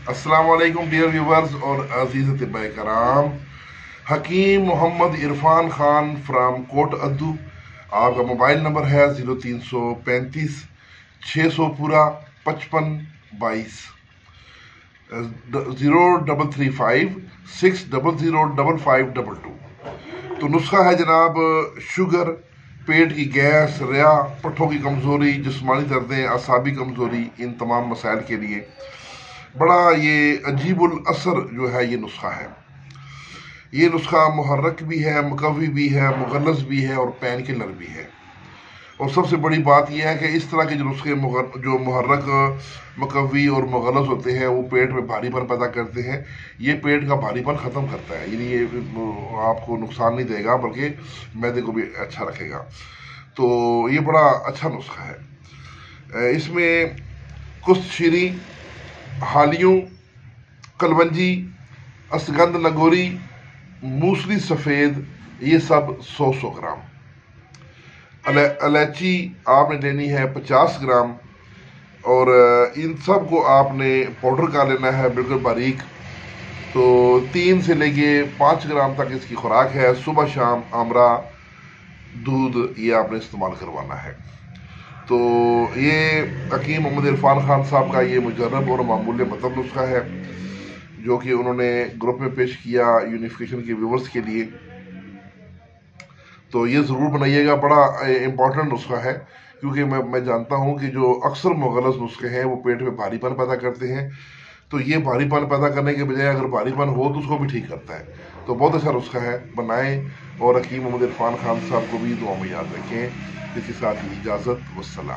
अस्सलाम वालेकुम dear viewers और अजीज तिब्बा कराम। हकीम मोहम्मद इरफान खान फ्राम कोट अद्दू। आपका मोबाइल नंबर है 0335 600 पूरा 55 22 0335 6005522। तो नुस्खा है जनाब शुगर, पेट की गैस, रिया, पट्ठों की कमज़ोरी, जिस्मानी दर्दें, असाबी कमज़ोरी, इन तमाम मसाइल के लिए बड़ा ये अजीबुल असर जो है ये नुस्खा है। ये नुस्खा मुहर्रक भी है, मुकवी भी है, मुगल्लज़ भी है और पैन किलर भी है। और सबसे बड़ी बात यह है कि इस तरह के जो नुस्खे जो मुहर्रक, मुकवी और मुगल्लज़ होते हैं वो पेट में भारीपन पैदा करते हैं। ये पेट का भारीपन ख़त्म करता है, यानी ये आपको नुकसान नहीं देगा बल्कि मैदे को भी अच्छा रखेगा। तो ये बड़ा अच्छा नुस्खा है। इसमें कुश्तशीरी, हालियों, कलवंजी, असगंध लगोरी, मूसली सफ़ेद, ये सब 100 ग्राम। इलायची आपने लेनी है 50 ग्राम और इन सब को आपने पाउडर का लेना है बिल्कुल बारीक। तो 3 से लेके 5 ग्राम तक इसकी खुराक है। सुबह शाम आमरा दूध ये आपने इस्तेमाल करवाना है। तो ये हकीम मोहम्मद इरफान खान साहब का ये मुजर्रब और मामूल मतलब नुस्खा है जो कि उन्होंने ग्रुप में पेश किया यूनिफिकेशन के व्यूवर्स के लिए। तो ये ज़रूर बनाइएगा, बड़ा इम्पॉर्टेंट नुस्खा है क्योंकि मैं जानता हूँ कि जो अक्सर मुगल्लज़ नुस्खे हैं वो पेट में भारीपन पैदा करते हैं। तो ये भारीपन पैदा करने के बजाय अगर भारीपन हो तो उसको भी ठीक करता है। तो बहुत अच्छा नुस्खा है, बनाएं और हकीम मोहम्मद इरफान खान साहब को भी दुआ में याद रखें। इसी साथ ही इजाज़त, वस्सलाम।